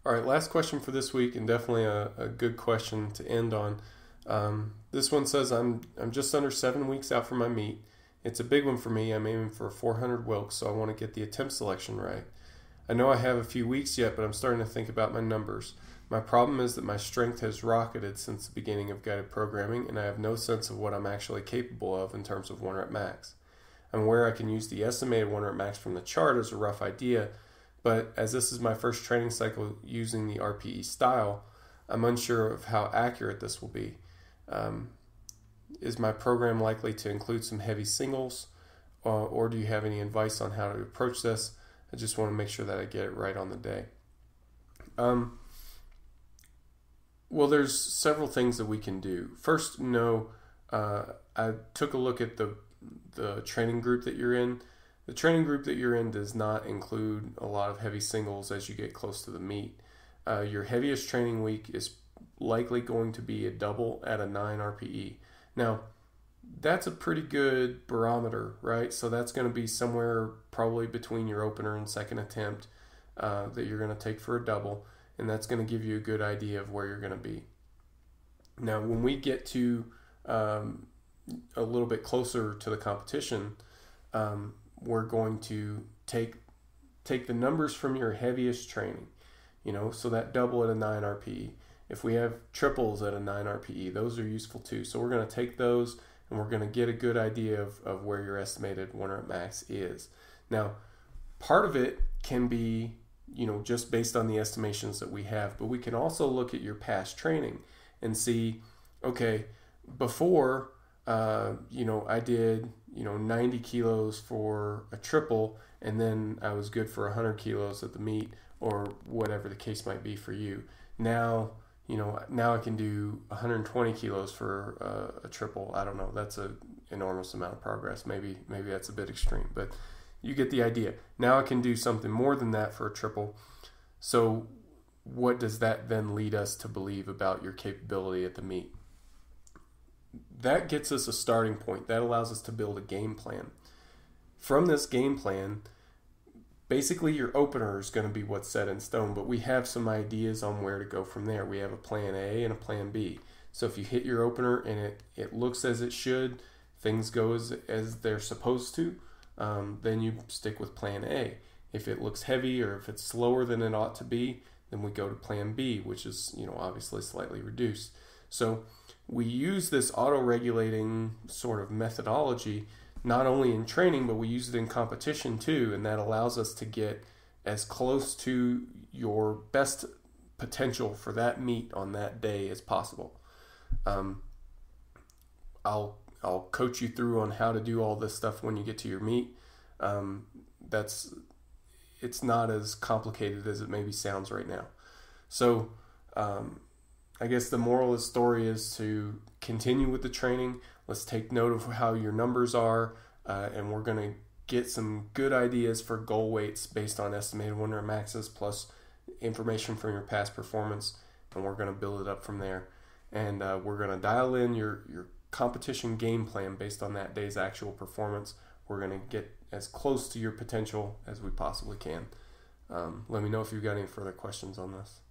All right, last question for this week, and definitely a good question to end on. This one says, I'm just under 7 weeks out from my meet. It's a big one for me. I'm aiming for 400 Wilks, so I want to get the attempt selection right. I know I have a few weeks yet, but I'm starting to think about my numbers. My problem is that my strength has rocketed since the beginning of guided programming, and I have no sense of what I'm actually capable of in terms of 1 rep max. I'm aware I can use the estimated 1 rep max from the chart as a rough idea, but as this is my first training cycle using the RPE style, I'm unsure of how accurate this will be. Is my program likely to include some heavy singles, or do you have any advice on how to approach this? I just want to make sure that I get it right on the day. Well, there's several things that we can do. First, I took a look at the training group that you're in. The training group that you're in does not include a lot of heavy singles as you get close to the meet. Your heaviest training week is likely going to be a double at a 9 RPE. Now, that's a pretty good barometer, right? So that's going to be somewhere probably between your opener and second attempt that you're going to take for a double, and that's going to give you a good idea of where you're going to be. Now, when we get to a little bit closer to the competition, we're going to take the numbers from your heaviest training, so that double at a 9 RPE. If we have triples at a 9 RPE, those are useful too. So we're going to take those and we're going to get a good idea of where your estimated 1 rep max is. Now, part of it can be, just based on the estimations that we have, but we can also look at your past training and see, okay, before, I did, 90 kilos for a triple, and then I was good for 100 kilos at the meet, or whatever the case might be for you. Now I can do 120 kilos for a triple. I don't know. That's an enormous amount of progress. Maybe that's a bit extreme, but you get the idea. Now I can do something more than that for a triple. So what does that then lead us to believe about your capability at the meet? That gets us a starting point. That allows us to build a game plan. From this game plan, basically your opener is going to be what's set in stone, but we have some ideas on where to go from there. We have a plan A and a plan B. So if you hit your opener and it looks as it should, things go as they're supposed to, then you stick with plan A. If it looks heavy or if it's slower than it ought to be, then we go to plan B, which is obviously slightly reduced. So we use this auto-regulating sort of methodology not only in training, but we use it in competition too, and that allows us to get as close to your best potential for that meet on that day as possible. I'll coach you through on how to do all this stuff when you get to your meet. It's not as complicated as it maybe sounds right now. So I guess the moral of the story is to continue with the training. Let's take note of how your numbers are, and we're going to get some good ideas for goal weights based on estimated 1 rep maxes plus information from your past performance, and we're going to build it up from there. And we're going to dial in your competition game plan based on that day's actual performance. We're going to get as close to your potential as we possibly can. Let me know if you've got any further questions on this.